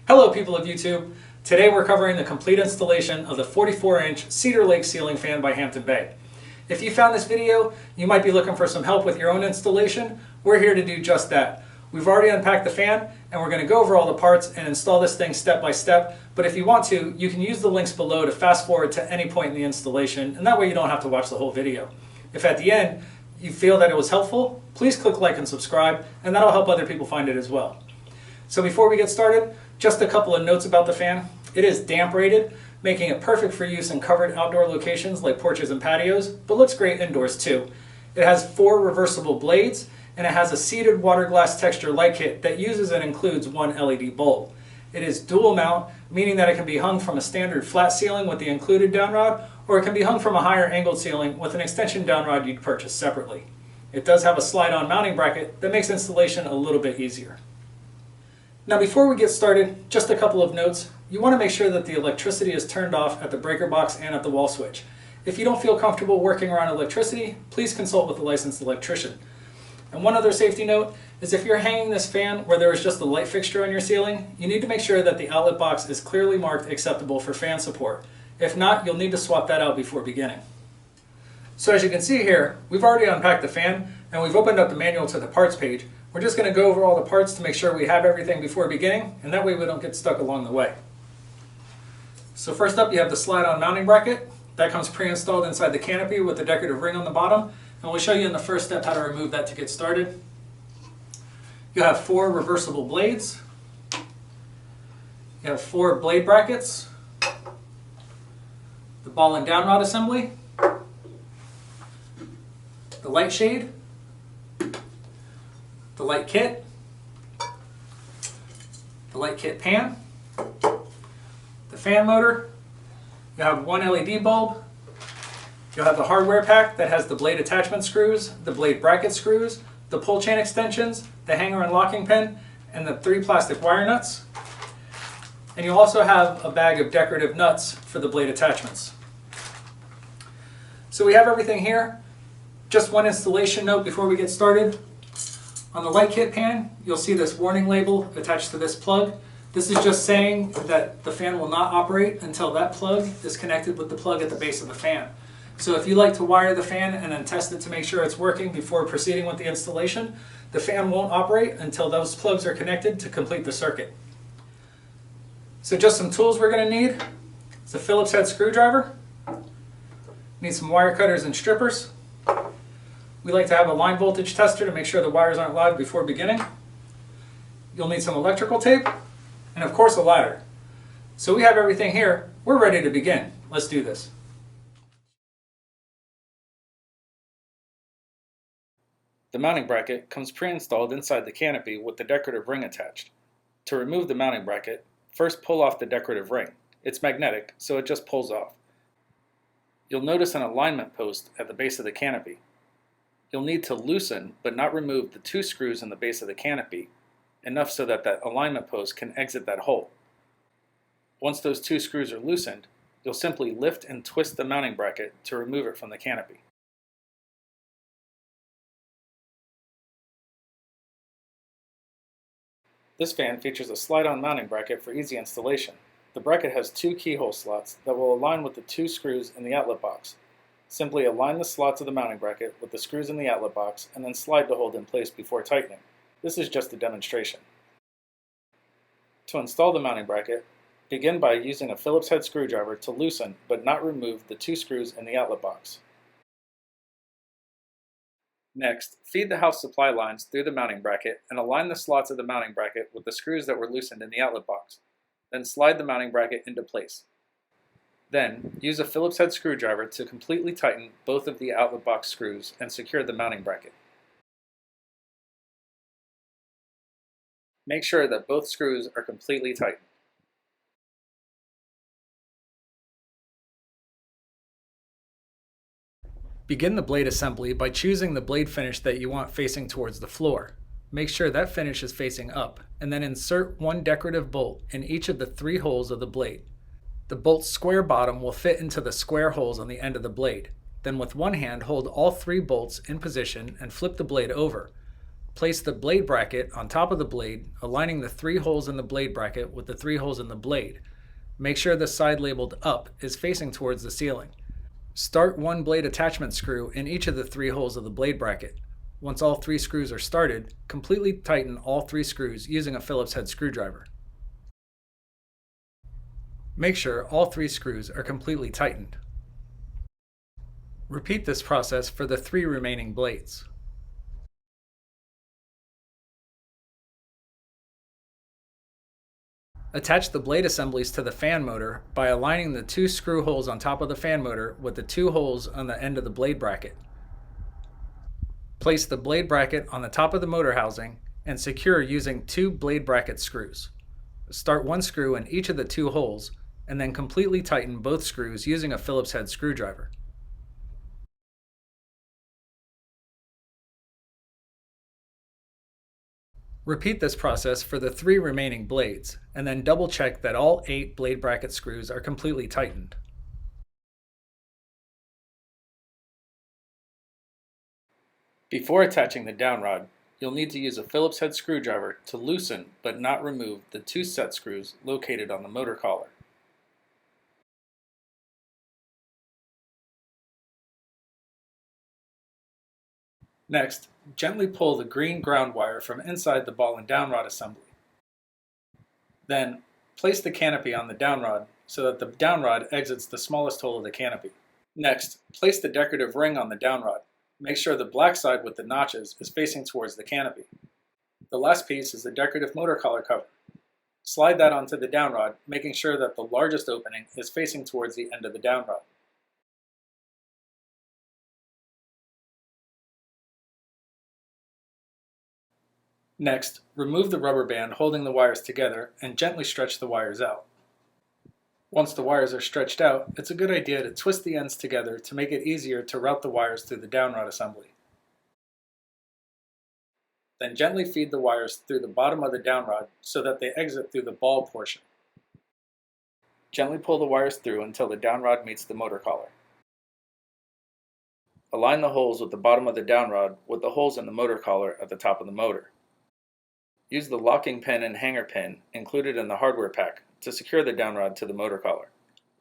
Hello people of YouTube. Today we're covering the complete installation of the 44-inch Cedar Lake ceiling fan by Hampton Bay. If you found this video, you might be looking for some help with your own installation. We're here to do just that. We've already unpacked the fan and we're going to go over all the parts and install this thing step by step. But if you want to, you can use the links below to fast forward to any point in the installation, and that way you don't have to watch the whole video. If at the end you feel that it was helpful, please click like and subscribe, and that'll help other people find it as well. So before we get started, just a couple of notes about the fan. It is damp rated, making it perfect for use in covered outdoor locations like porches and patios, but looks great indoors too. It has 4 reversible blades, and it has a seated water glass texture light kit that uses and includes 1 LED bulb. It is dual mount, meaning that it can be hung from a standard flat ceiling with the included downrod, or it can be hung from a higher angled ceiling with an extension downrod you'd purchase separately. It does have a slide-on mounting bracket that makes installation a little bit easier. Now before we get started, just a couple of notes. You want to make sure that the electricity is turned off at the breaker box and at the wall switch. If you don't feel comfortable working around electricity, please consult with a licensed electrician. And one other safety note is if you're hanging this fan where there is just a light fixture on your ceiling, you need to make sure that the outlet box is clearly marked acceptable for fan support. If not, you'll need to swap that out before beginning. So as you can see here, we've already unpacked the fan and we've opened up the manual to the parts page. We're just going to go over all the parts to make sure we have everything before beginning, and that way we don't get stuck along the way. So first up, you have the slide-on mounting bracket. That comes pre-installed inside the canopy with the decorative ring on the bottom, and we'll show you in the first step how to remove that to get started. You have 4 reversible blades. You have 4 blade brackets, the ball and downrod assembly, the light shade, the light kit, the light kit pan, the fan motor. You have 1 LED bulb. You'll have the hardware pack that has the blade attachment screws, the blade bracket screws, the pull chain extensions, the hanger and locking pin, and the 3 plastic wire nuts. And you'll also have a bag of decorative nuts for the blade attachments. So we have everything here. Just one installation note before we get started. On the light kit pan, you'll see this warning label attached to this plug. This is just saying that the fan will not operate until that plug is connected with the plug at the base of the fan. So if you like to wire the fan and then test it to make sure it's working before proceeding with the installation, the fan won't operate until those plugs are connected to complete the circuit. So just some tools we're going to need. It's a Phillips head screwdriver. Need some wire cutters and strippers. We like to have a line voltage tester to make sure the wires aren't live before beginning. You'll need some electrical tape, and of course a ladder. So we have everything here. We're ready to begin. Let's do this. The mounting bracket comes pre-installed inside the canopy with the decorative ring attached. To remove the mounting bracket, first pull off the decorative ring. It's magnetic, so it just pulls off. You'll notice an alignment post at the base of the canopy. You'll need to loosen but not remove the 2 screws in the base of the canopy, enough so that that alignment post can exit that hole. Once those 2 screws are loosened, you'll simply lift and twist the mounting bracket to remove it from the canopy. This fan features a slide-on mounting bracket for easy installation. The bracket has 2 keyhole slots that will align with the 2 screws in the outlet box. Simply align the slots of the mounting bracket with the screws in the outlet box and then slide to hold in place before tightening. This is just a demonstration. To install the mounting bracket, begin by using a Phillips head screwdriver to loosen but not remove the 2 screws in the outlet box. Next, feed the house supply lines through the mounting bracket and align the slots of the mounting bracket with the screws that were loosened in the outlet box. Then slide the mounting bracket into place. Then, use a Phillips head screwdriver to completely tighten both of the outlet box screws and secure the mounting bracket. Make sure that both screws are completely tightened. Begin the blade assembly by choosing the blade finish that you want facing towards the floor. Make sure that finish is facing up, and then insert 1 decorative bolt in each of the 3 holes of the blade. The bolt's square bottom will fit into the square holes on the end of the blade. Then with one hand, hold all 3 bolts in position and flip the blade over. Place the blade bracket on top of the blade, aligning the 3 holes in the blade bracket with the 3 holes in the blade. Make sure the side labeled up is facing towards the ceiling. Start one blade attachment screw in each of the 3 holes of the blade bracket. Once all 3 screws are started, completely tighten all 3 screws using a Phillips head screwdriver. Make sure all 3 screws are completely tightened. Repeat this process for the 3 remaining blades. Attach the blade assemblies to the fan motor by aligning the 2 screw holes on top of the fan motor with the 2 holes on the end of the blade bracket. Place the blade bracket on the top of the motor housing and secure using 2 blade bracket screws. Start 1 screw in each of the 2 holes and then completely tighten both screws using a Phillips head screwdriver. Repeat this process for the 3 remaining blades, and then double check that all 8 blade bracket screws are completely tightened. Before attaching the downrod, you'll need to use a Phillips head screwdriver to loosen but not remove the 2 set screws located on the motor collar. Next, gently pull the green ground wire from inside the ball and downrod assembly. Then, place the canopy on the downrod so that the downrod exits the smallest hole of the canopy. Next, place the decorative ring on the downrod. Make sure the black side with the notches is facing towards the canopy. The last piece is the decorative motor collar cover. Slide that onto the downrod, making sure that the largest opening is facing towards the end of the downrod. Next, remove the rubber band holding the wires together and gently stretch the wires out. Once the wires are stretched out, it's a good idea to twist the ends together to make it easier to route the wires through the downrod assembly. Then gently feed the wires through the bottom of the downrod so that they exit through the ball portion. Gently pull the wires through until the downrod meets the motor collar. Align the holes with the bottom of the downrod with the holes in the motor collar at the top of the motor. Use the locking pin and hanger pin included in the hardware pack to secure the downrod to the motor collar.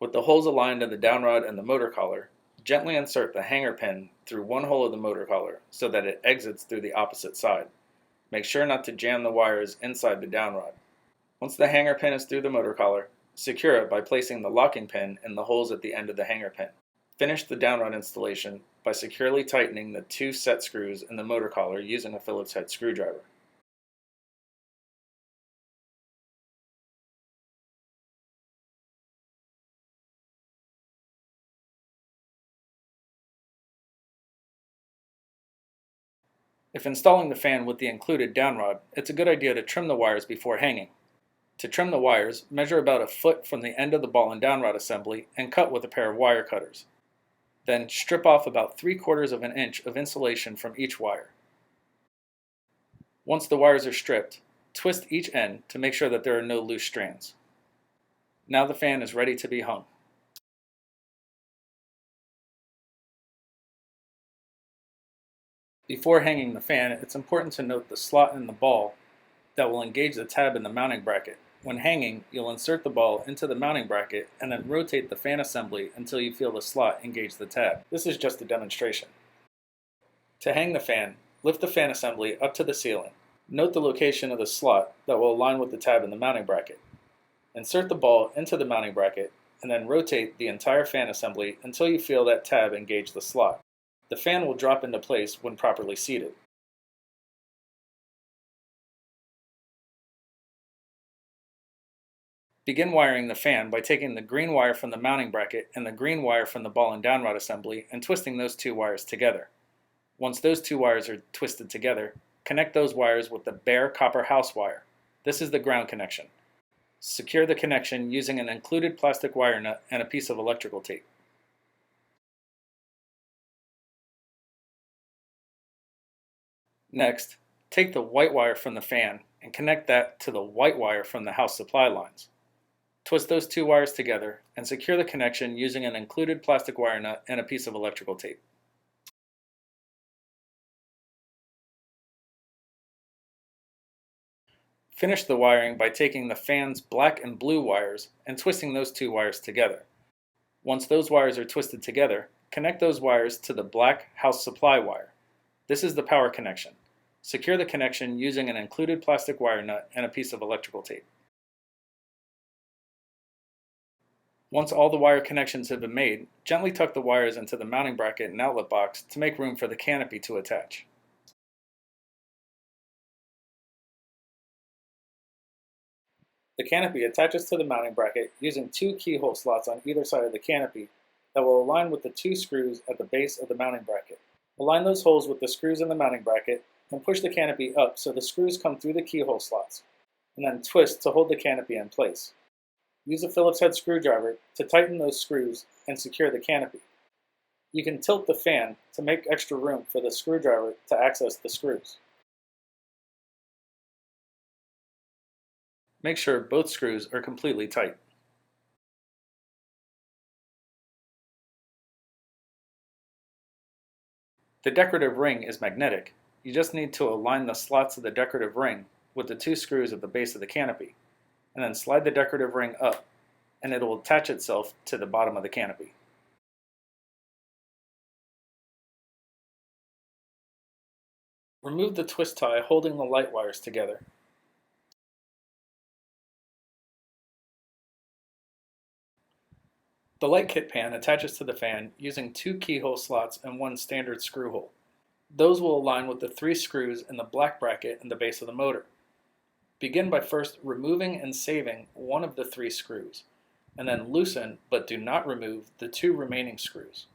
With the holes aligned in the downrod and the motor collar, gently insert the hanger pin through one hole of the motor collar so that it exits through the opposite side. Make sure not to jam the wires inside the downrod. Once the hanger pin is through the motor collar, secure it by placing the locking pin in the holes at the end of the hanger pin. Finish the downrod installation by securely tightening the 2 set screws in the motor collar using a Phillips head screwdriver. If installing the fan with the included downrod, it's a good idea to trim the wires before hanging. To trim the wires, measure about a foot from the end of the ball and downrod assembly and cut with a pair of wire cutters. Then strip off about 3/4 of an inch of insulation from each wire. Once the wires are stripped, twist each end to make sure that there are no loose strands. Now the fan is ready to be hung. Before hanging the fan, it's important to note the slot in the ball that will engage the tab in the mounting bracket. When hanging, you'll insert the ball into the mounting bracket and then rotate the fan assembly until you feel the slot engage the tab. This is just a demonstration. To hang the fan, lift the fan assembly up to the ceiling. Note the location of the slot that will align with the tab in the mounting bracket. Insert the ball into the mounting bracket and then rotate the entire fan assembly until you feel that tab engage the slot. The fan will drop into place when properly seated. Begin wiring the fan by taking the green wire from the mounting bracket and the green wire from the ball and downrod assembly and twisting those 2 wires together. Once those 2 wires are twisted together, connect those wires with the bare copper house wire. This is the ground connection. Secure the connection using an included plastic wire nut and a piece of electrical tape. Next, take the white wire from the fan and connect that to the white wire from the house supply lines. Twist those 2 wires together and secure the connection using an included plastic wire nut and a piece of electrical tape. Finish the wiring by taking the fan's black and blue wires and twisting those two wires together. Once those wires are twisted together, connect those wires to the black house supply wire. This is the power connection. Secure the connection using an included plastic wire nut and a piece of electrical tape. Once all the wire connections have been made, gently tuck the wires into the mounting bracket and outlet box to make room for the canopy to attach. The canopy attaches to the mounting bracket using two keyhole slots on either side of the canopy that will align with the two screws at the base of the mounting bracket. Align those holes with the screws in the mounting bracket and push the canopy up so the screws come through the keyhole slots, and then twist to hold the canopy in place. Use a Phillips head screwdriver to tighten those screws and secure the canopy. You can tilt the fan to make extra room for the screwdriver to access the screws. Make sure both screws are completely tight. The decorative ring is magnetic. You just need to align the slots of the decorative ring with the two screws at the base of the canopy, and then slide the decorative ring up, and it will attach itself to the bottom of the canopy. Remove the twist tie holding the light wires together. The light kit pan attaches to the fan using two keyhole slots and one standard screw hole. Those will align with the three screws in the black bracket in the base of the motor. Begin by first removing and saving one of the three screws, and then loosen but do not remove the two remaining screws.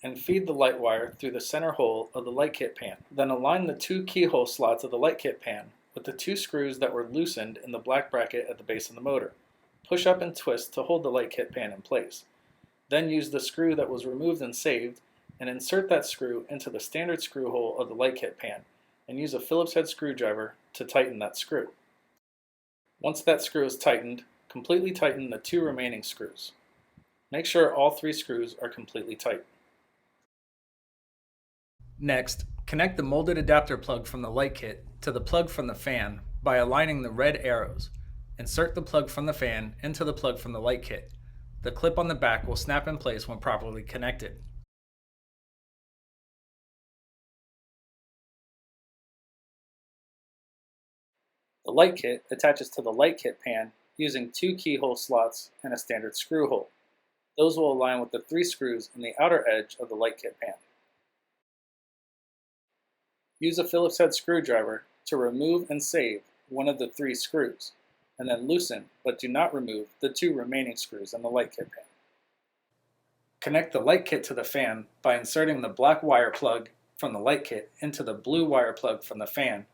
And feed the light wire through the center hole of the light kit pan. Then align the two keyhole slots of the light kit pan with the two screws that were loosened in the black bracket at the base of the motor. Push up and twist to hold the light kit pan in place. Then use the screw that was removed and saved and insert that screw into the standard screw hole of the light kit pan and use a Phillips head screwdriver to tighten that screw. Once that screw is tightened, completely tighten the two remaining screws. Make sure all three screws are completely tight. Next, connect the molded adapter plug from the light kit to the plug from the fan by aligning the red arrows. Insert the plug from the fan into the plug from the light kit. The clip on the back will snap in place when properly connected. The light kit attaches to the light kit pan using two keyhole slots and a standard screw hole. Those will align with the three screws in the outer edge of the light kit pan. Use a Phillips head screwdriver to remove and save one of the three screws, and then loosen but do not remove the two remaining screws in the light kit pan. Connect the light kit to the fan by inserting the black wire plug from the light kit into the blue wire plug from the fan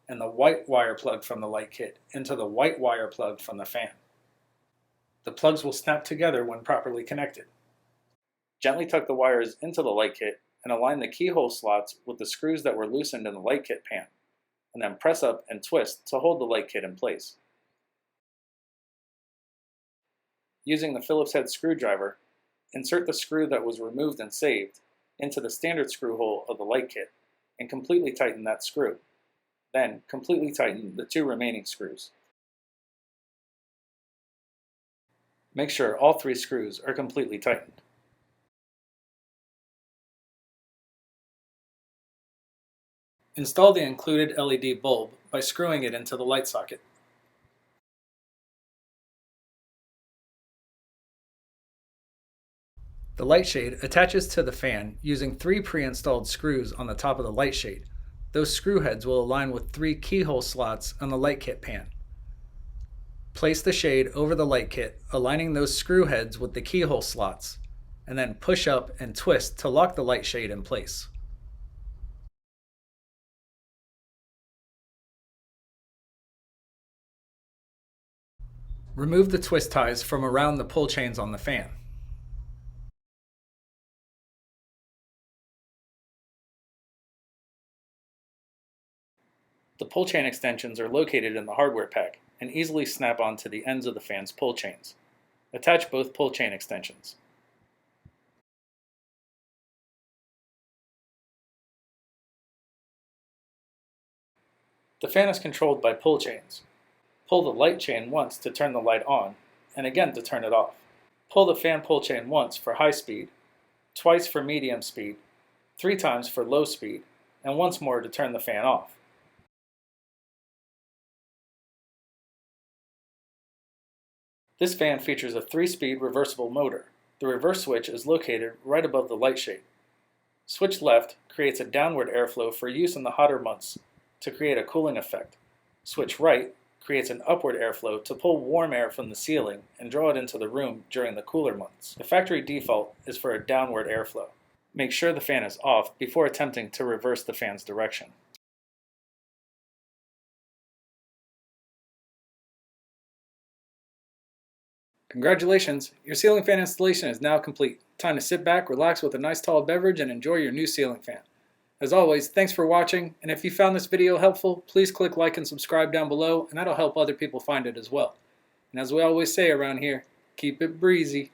and the white wire plug from the light kit into the white wire plug from the fan. The plugs will snap together when properly connected. Gently tuck the wires into the light kit and align the keyhole slots with the screws that were loosened in the light kit pan, and then press up and twist to hold the light kit in place. Using the Phillips head screwdriver, insert the screw that was removed and saved into the standard screw hole of the light kit and completely tighten that screw. Then completely tighten the two remaining screws. Make sure all three screws are completely tightened. Install the included LED bulb by screwing it into the light socket. The light shade attaches to the fan using three pre-installed screws on the top of the light shade. Those screw heads will align with three keyhole slots on the light kit pan. Place the shade over the light kit, aligning those screw heads with the keyhole slots, and then push up and twist to lock the light shade in place. Remove the twist ties from around the pull chains on the fan. The pull chain extensions are located in the hardware pack and easily snap onto the ends of the fan's pull chains. Attach both pull chain extensions. The fan is controlled by pull chains. Pull the light chain once to turn the light on, and again to turn it off. Pull the fan pull chain once for high speed, twice for medium speed, 3 times for low speed, and once more to turn the fan off. This fan features a 3-speed reversible motor. The reverse switch is located right above the light shade. Switch left creates a downward airflow for use in the hotter months to create a cooling effect. Switch right creates an upward airflow to pull warm air from the ceiling and draw it into the room during the cooler months. The factory default is for a downward airflow. Make sure the fan is off before attempting to reverse the fan's direction. Congratulations, your ceiling fan installation is now complete. Time to sit back, relax with a nice tall beverage, and enjoy your new ceiling fan. As always, thanks for watching, and if you found this video helpful, please click like and subscribe down below, and that'll help other people find it as well. And as we always say around here, keep it breezy.